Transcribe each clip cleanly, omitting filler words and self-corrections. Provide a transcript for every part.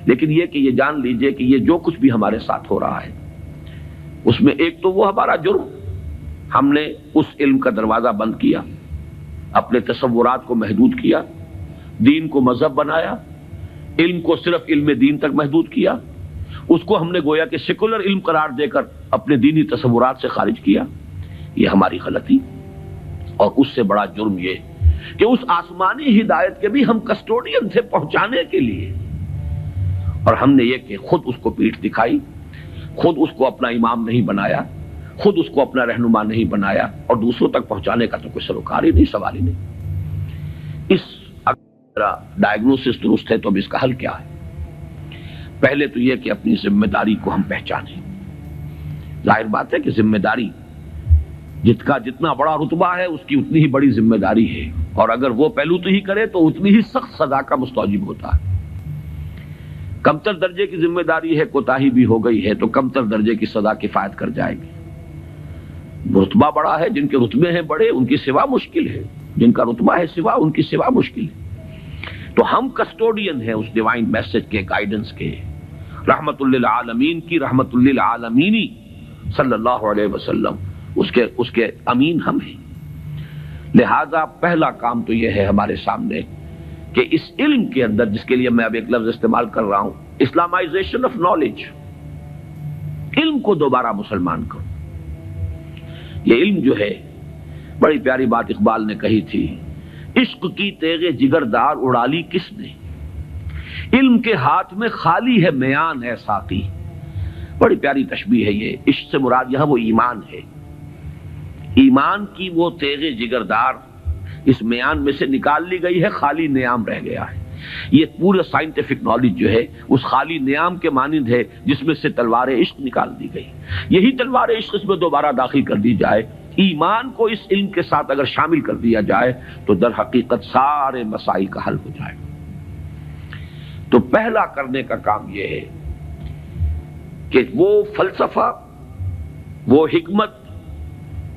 لیکن یہ کہ یہ جان لیجئے کہ یہ جو کچھ بھی ہمارے ساتھ ہو رہا ہے اس میں ایک تو وہ ہمارا جرم، ہم نے اس علم کا دروازہ بند کیا، اپنے تصورات کو محدود کیا، دین کو مذہب بنایا، علم کو صرف علم دین تک محدود کیا، اس کو ہم نے گویا کہ سیکولر علم قرار دے کر اپنے دینی تصورات سے خارج کیا۔ یہ ہماری غلطی، اور اس سے بڑا جرم یہ کہ اس آسمانی ہدایت کے بھی ہم کسٹوڈین تھے پہنچانے کے لیے، اور ہم نے یہ کہ خود اس کو پیٹھ دکھائی، خود اس کو اپنا امام نہیں بنایا، خود اس کو اپنا رہنما نہیں بنایا، اور دوسروں تک پہنچانے کا تو کوئی سروکار ہی نہیں، سوال ہی نہیں۔ اس ڈائگنوسس درست ہے تو اب اس کا حل کیا ہے؟ پہلے تو یہ کہ اپنی ذمہ داری کو ہم پہچانیں۔ ظاہر بات ہے کہ ذمہ داری جتنا بڑا رتبہ ہے اس کی اتنی ہی بڑی ذمہ داری ہے، اور اگر وہ پہلو تو ہی کرے تو اتنی ہی سخت سزا کا مستوجب ہوتا ہے۔ کمتر درجے کی ذمہ داری ہے، کوتاہی بھی ہو گئی ہے تو کمتر درجے کی سزا کفایت کر جائے گی۔ رتبہ بڑا ہے، جن کے رتبے ہیں بڑے ان کی سوا مشکل ہے، جن کا رتبہ ہے سوا ان کی سوا مشکل ہے۔ تو ہم کسٹوڈین ہیں اس ڈیوائن میسج کے، گائیڈنس کے، رحمت للعالمین کی رحمت للعالمینی صلی اللہ علیہ وسلم، اس کے امین ہم ہیں۔ لہذا پہلا کام تو یہ ہے ہمارے سامنے کہ اس علم کے اندر، جس کے لیے میں اب ایک لفظ استعمال کر رہا ہوں، اسلامائزیشن آف نالج، علم کو دوبارہ مسلمان کرو۔ یہ علم جو ہے، بڑی پیاری بات اقبال نے کہی تھی، عشق کی تیغ جگردار اڑا لی کس نے، علم کے ہاتھ میں خالی ہے میان ہے ساقی۔ بڑی پیاری تشبیہ ہے یہ۔ عشق سے مراد یہاں وہ ایمان ہے، ایمان کی وہ تیغ جگردار اس میان میں سے نکال لی گئی ہے، خالی نیام رہ گیا ہے۔ یہ پورا سائنٹیفک نالج جو ہے اس خالی نیام کے مانند ہے جس میں سے تلوار عشق نکال دی گئی۔ یہی تلوار عشق اس میں دوبارہ داخل کر دی جائے، ایمان کو اس علم کے ساتھ اگر شامل کر دیا جائے تو در حقیقت سارے مسائل کا حل ہو جائے گا۔ تو پہلا کرنے کا کام یہ ہے کہ وہ فلسفہ، وہ حکمت،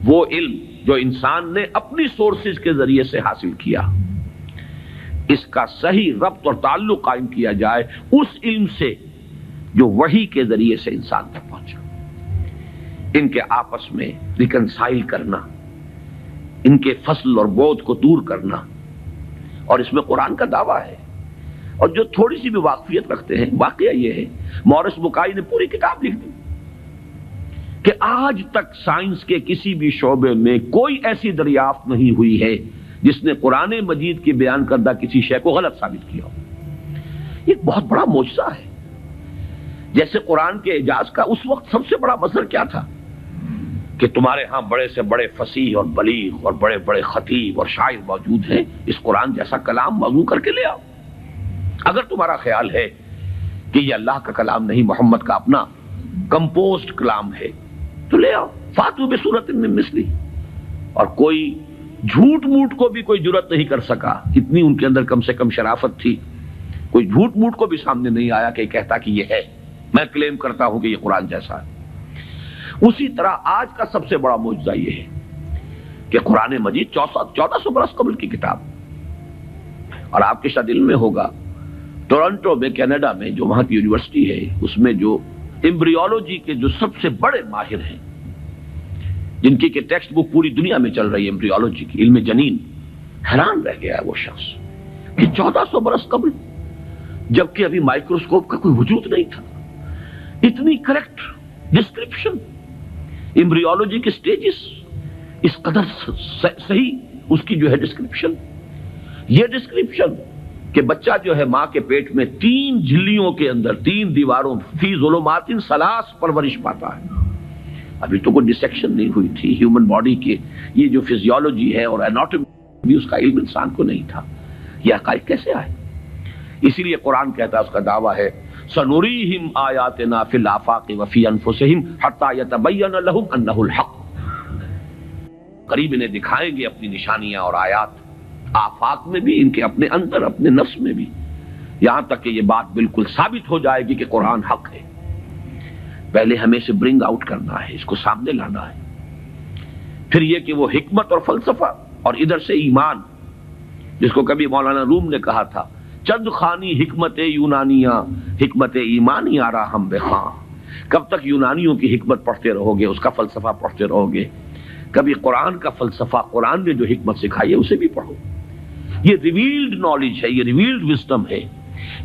وہ علم جو انسان نے اپنی سورسز کے ذریعے سے حاصل کیا، اس کا صحیح ربط اور تعلق قائم کیا جائے اس علم سے جو وحی کے ذریعے سے انسان تک پہنچا۔ ان کے آپس میں ریکنسائل کرنا، ان کے فصل اور بود کو دور کرنا، اور اس میں قرآن کا دعویٰ ہے۔ اور جو تھوڑی سی بھی واقفیت رکھتے ہیں، واقعہ یہ ہے مورس بکائی نے پوری کتاب لکھ دی کہ آج تک سائنس کے کسی بھی شعبے میں کوئی ایسی دریافت نہیں ہوئی ہے جس نے قرآن مجید کی بیان کردہ کسی شے کو غلط ثابت کیا ہو۔ یہ ایک بہت بڑا معجزہ ہے۔ جیسے قرآن کے اعجاز کا اس وقت سب سے بڑا مظہر کیا تھا کہ تمہارے ہاں بڑے سے بڑے فصیح اور بلیغ اور بڑے بڑے خطیب اور شاعر موجود ہیں، اس قرآن جیسا کلام موضوع کر کے لے آؤ۔ اگر تمہارا خیال ہے کہ یہ اللہ کا کلام نہیں، محمد کا اپنا کمپوزڈ کلام ہے، تو لے آؤ، فاتو بسورۃ من مثلہ۔ اور کوئی جھوٹ موٹ کو بھی کوئی جرت نہیں کر سکا، اتنی ان کے اندر کم سے کم شرافت تھی، کوئی جھوٹ موٹ کو بھی سامنے نہیں آیا کہ کہتا کہ یہ ہے، میں کلیم کرتا ہوں کہ یہ قرآن جیسا ہے۔ اسی طرح آج کا سب سے بڑا معجزہ یہ ہے کہ قرآن مجید 1400 برس قبل کی کتاب، اور آپ کے شاید علم میں ہوگا ٹورنٹو میں، کینیڈا میں، جو وہاں کی یونیورسٹی ہے، اس میں جو ایمبریولوجی کے جو سب سے بڑے ماہر ہیں، جن کی کہ ٹیکسٹ بک پوری دنیا میں چل رہی ہے ایمبریولوجی کی، علم جنین، حیران رہ گیا ہے وہ شخص کہ 1400 برس قبل، جبکہ ابھی مائکروسکوپ کا کوئی وجود نہیں تھا، اتنی کریکٹ ڈسکرپشن ایمبریولوجی کے سٹیجز، اس قدر صحیح اس کی جو ہے ڈسکرپشن، یہ ڈسکرپشن کہ بچہ جو ہے ماں کے پیٹ میں 3 جھلیوں کے اندر 3 دیواروں فی ظلمات ثلاث پرورش پاتا ہے۔ ابھی تو کوئی ڈسیکشن نہیں ہوئی تھی ہیومن باڈی کے، یہ جو فزیولوجی ہے اور اناٹومی بھی اس کا علم انسان کو نہیں تھا۔ یہ حقائق کیسے آئے؟ اسی لیے قرآن کہتا ہے، اس کا دعویٰ ہے سنوریہم آیاتنا فی الآفاق وفی انفسہم حتی یتبین لہم انہ الحق، قریب انہیں دکھائیں گے اپنی نشانیاں اور آیات، آفاق میں بھی، ان کے اپنے اندر، اپنے نفس میں بھی، یہاں تک کہ یہ بات بالکل ثابت ہو جائے گی کہ قرآن حق ہے۔ پہلے ہمیں اسے برنگ آؤٹ کرنا ہے، اس کو سامنے لانا ہے۔ پھر یہ کہ وہ حکمت اور فلسفہ، اور ادھر سے ایمان، جس کو کبھی مولانا روم نے کہا تھا چند خانی حکمت یونانیہ حکمت ایمانی آرا ہم بخواں. کب تک یونانیوں کی حکمت پڑھتے رہو گے، اس کا فلسفہ پڑھتے رہو گے؟ کبھی قرآن کا فلسفہ، قرآن نے جو حکمت سکھائی ہے اسے بھی پڑھو. یہ ریویلڈ نالج ہے، یہ ریویلڈ وزڈم ہے،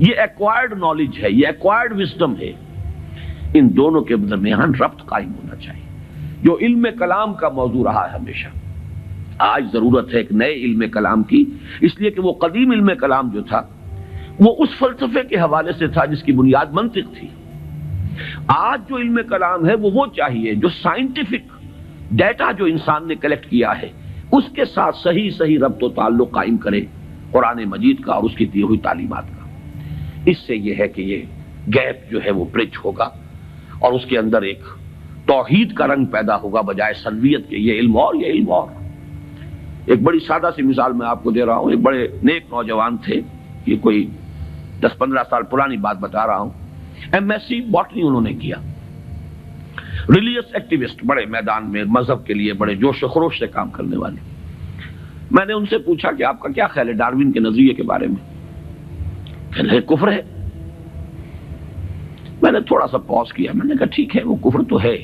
یہ ایکوائرڈ نالج ہے، یہ ایکوائرڈ وزڈم ہے. ان دونوں کے درمیان ربط قائم ہونا چاہیے، جو علم کلام کا موضوع رہا ہے ہمیشہ. آج ضرورت ہے ایک نئے علم کلام کی، اس لیے کہ وہ قدیم علم کلام جو تھا وہ اس فلسفے کے حوالے سے تھا جس کی بنیاد منطق تھی. آج جو علم کلام ہے وہ چاہیے جو سائنٹیفک ڈیٹا جو انسان نے کلیکٹ کیا ہے اس کے ساتھ صحیح ربط و تعلق قائم کرے قرآن مجید کا اور اس کی دی ہوئی تعلیمات کا. اس سے یہ ہے کہ یہ گیپ جو ہے وہ برج ہوگا اور اس کے اندر ایک توحید کا رنگ پیدا ہوگا بجائے سنویت کے، یہ علم اور یہ علم اور. ایک بڑی سادہ سی مثال میں آپ کو دے رہا ہوں. ایک بڑے نیک نوجوان تھے، یہ کوئی 10-15 سال پرانی بات بتا رہا ہوں. ایم ایس سی باٹنی انہوں نے کیا. ریلیجس ایکٹیوسٹ، بڑے میدان میں مذہب کے لیے بڑے جوش و خروش سے کام کرنے والے. میں نے ان سے پوچھا کہ آپ کا کیا خیال ہے ڈاروین کے نظریے کے بارے میں؟ کہنے لگے کفر ہے. میں نے تھوڑا سا پاز کیا، میں نے کہا ٹھیک ہے وہ کفر تو ہے،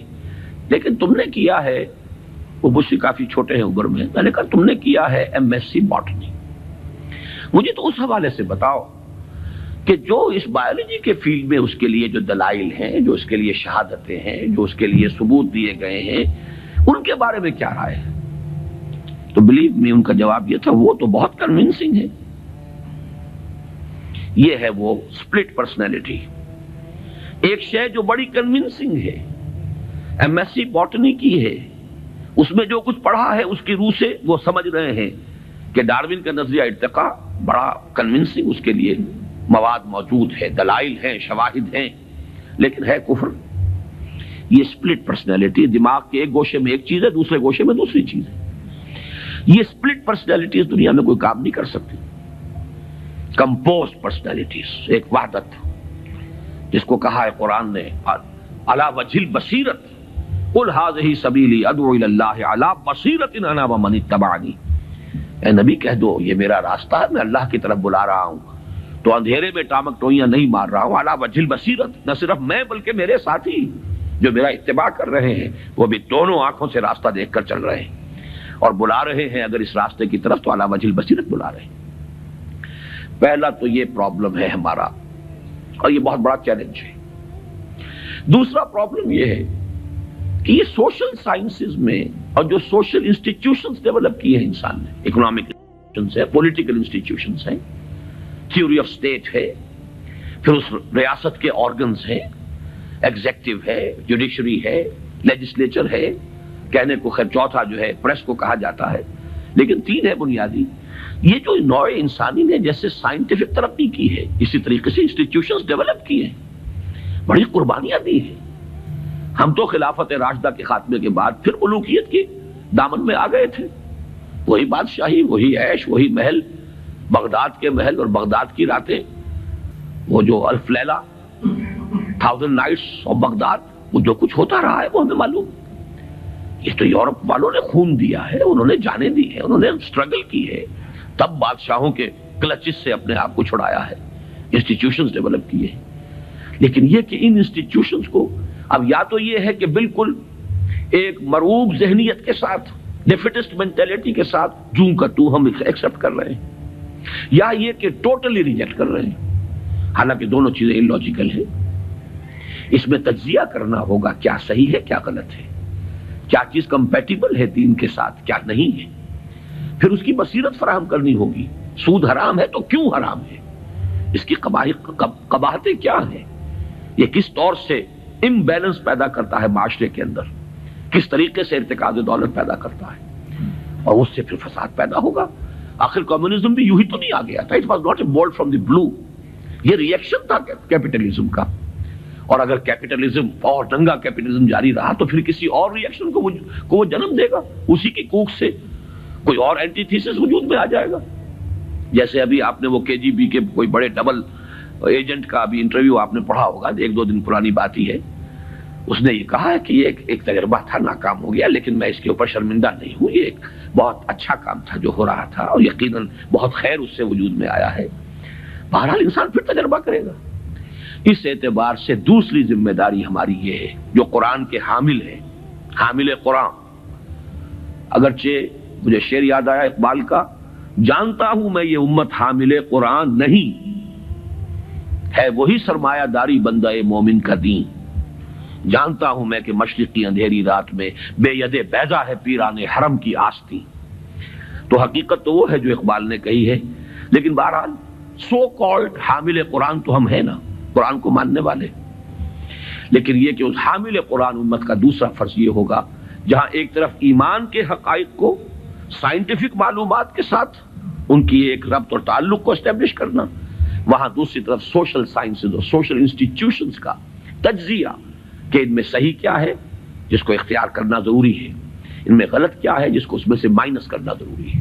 لیکن تم نے کیا ہے، وہ مجھ سے کافی چھوٹے ہیں عمر میں نے کہا تم نے کیا ہے ایم ایس سی باٹنی، مجھے تو اس حوالے سے بتاؤ کہ جو اس بایولوجی کے فیلڈ میں اس کے لیے جو دلائل ہیں، جو اس کے لیے شہادتیں ہیں، جو اس کے لیے ثبوت دیے گئے ہیں، ان کے بارے میں کیا رائے ہے؟ تو بلیو می ان کا جواب یہ تھا وہ تو بہت کنونسنگ ہے. یہ ہے وہ سپلٹ پرسنالٹی. ایک شے جو بڑی کنونسنگ ہے، ایم ایس سی باٹنی کی ہے، اس میں جو کچھ پڑھا ہے اس کی روح سے وہ سمجھ رہے ہیں کہ ڈاروین کا نظریہ ارتقاء بڑا کنونسنگ، اس کے لیے مواد موجود ہے، دلائل ہیں، شواہد ہیں، لیکن ہے کفر. یہ سپلٹ پرسنالٹی، دماغ کے ایک گوشے میں ایک چیز ہے، دوسرے گوشے میں دوسری چیز ہے. یہ سپلٹ پرسنالٹیز دنیا میں کوئی کام نہیں کر سکتی. کمپوز پرسنالٹیز، ایک وحدت جس کو کہا ہے قرآن نے علی وجہ البصیرت قل ھذہ سبیلی ادعو الی اللہ علی بصیرۃ انا ومن اتبعنی. اے نبی کہہ دو یہ میرا راستہ ہے، میں اللہ کی طرف بلا رہا ہوں، تو اندھیرے میں ٹامک ٹوئیاں نہیں مار رہا ہوں. علی وجہ البصیرت، نہ صرف میں بلکہ میرے ساتھی جو میرا اتباع کر رہے ہیں وہ بھی دونوں آنکھوں سے راستہ دیکھ کر چل رہے ہیں اور بلا رہے ہیں اگر اس راستے کی طرف تو علی وجہ البصیرت بلا رہے ہیں. پہلا تو یہ پرابلم ہے ہمارا اور یہ بہت بڑا چیلنج ہے. دوسرا پرابلم یہ ہے کہ یہ سوشل سائنسز میں اور جو سوشل انسٹیٹیوشنز ڈیولپ کیے ہیں انسان نے، اکنامک انسٹیٹیوشنز ہیں، پولیٹیکل انسٹیٹیوشنز ہیں، تھیوری آف اسٹیٹ ہے، پھر اس ریاست کے آرگنز ہیں، ایگزیکٹو ہے، جوڈیشری ہے، لیجسلیچر ہے، کہنے کو خیر چوتھا جو ہے پریس کو کہا جاتا ہے، لیکن تین ہے بنیادی. یہ جو نوع انسانی نے جیسے سائنٹیفک ترقی کی ہے اسی طریقے سے انسٹیٹیوشنز ڈیولپ کیے ہیں، بڑی قربانیاں دی ہیں. ہم تو خلافت راشدہ کے خاتمے کے بعد پھر ملوکیت کے دامن میں آ گئے تھے. وہی بادشاہی، وہی عیش، وہی محل، بغداد کے محل اور بغداد کی راتیں، وہ جو الف لیلہ، 1000 نائٹس آف بغداد، وہ جو کچھ ہوتا رہا ہے وہ ہمیں معلوم. یہ تو یورپ والوں نے خون دیا ہے، انہوں نے جانیں دی ہیں، انہوں نے سٹرگل کی ہے، تب بادشاہوں کے کلچز سے اپنے آپ کو چھڑایا ہے، انسٹیٹیوشنز ڈیولپ کیے ہیں. لیکن یہ کہ ان انسٹیٹیوشنز کو اب یا تو یہ ہے کہ بالکل ایک مرعوب ذہنیت کے ساتھ، ڈیفیٹسٹ مینٹیلٹی کے ساتھ جوں کا تو ہم ایکسپٹ کر رہے ہیں، یا یہ کہ ٹوٹلی ریجیکٹ کر رہے ہیں. حالانکہ دونوں چیزیں illogical ہیں. اس میں تجزیہ کرنا ہوگا کیا صحیح ہے کیا غلط ہے، کیا چیز کمپیٹیبل ہے دین کے ساتھ کیا نہیں ہے. پھر اس کی بصیرت فراہم کرنی ہوگی. سود حرام ہے تو کیوں حرام ہے، اس کی قباحتیں کیا ہیں، یہ کس طور سے امبیلنس پیدا کرتا ہے معاشرے کے اندر، کس طریقے سے ارتکاز دولت پیدا کرتا ہے، اور اس سے پھر فساد پیدا ہوگا. آخر کمیونزم بھی یوں ہی تو نہیں آ گیا تھا. It was not a bolt from the blue. یہ ریئیکشن تھا کیپٹلزم کا، اور اگر کیپٹلزم اور ننگا کیپٹلزم جاری رہا تو پھر کسی اور ریئیکشن کو وہ جنم دے گا. اسی کی کوکھ سے کوئی اور اینٹی تھیسس وجود میں آ جائے گا. جیسے ابھی آپ نے وہ کے جی بی کے کوئی بڑے ڈبل ایجنٹ کا ابھی انٹرویو آپ نے پڑھا ہوگا، 1-2 دن پرانی بات ہی ہے. اس نے یہ کہا ہے کہ یہ ایک تجربہ تھا، ناکام ہو گیا، لیکن میں اس کے اوپر شرمندہ نہیں ہوں. یہ ایک بہت اچھا کام تھا جو ہو رہا تھا اور یقیناً بہت خیر اس سے وجود میں آیا ہے. بہرحال انسان پھر تجربہ کرے گا۔ اس اعتبار سے دوسری ذمہ داری ہماری یہ ہے جو قرآن کے حامل ہے، حامل قرآن، اگرچہ مجھے شعر یاد آیا اقبال کا، جانتا ہوں میں یہ امت حامل قرآن نہیں، ہے وہی سرمایہ داری بندہ مومن کا دین، جانتا ہوں میں کہ مشرق کی اندھیری رات میں بے ید بیضا ہے پیران حرم کی آستی۔ تو حقیقت تو وہ ہے جو اقبال نے کہی ہے، لیکن بہرحال سو کالڈ حامل قرآن تو ہم ہیں نا، قرآن کو ماننے والے، لیکن یہ کہ اس حامل قرآن امت کا دوسرا فرض یہ ہوگا جہاں ایک طرف ایمان کے حقائق کو سائنٹیفک معلومات کے ساتھ ان کی ایک ربط اور تعلق کو اسٹیبلش کرنا، وہاں دوسری طرف سوشل سائنسز اور سوشل انسٹیٹیوشنز کا تجزیہ کہ ان میں صحیح کیا ہے جس کو اختیار کرنا ضروری ہے، ان میں غلط کیا ہے جس کو اس میں سے مائنس کرنا ضروری ہے۔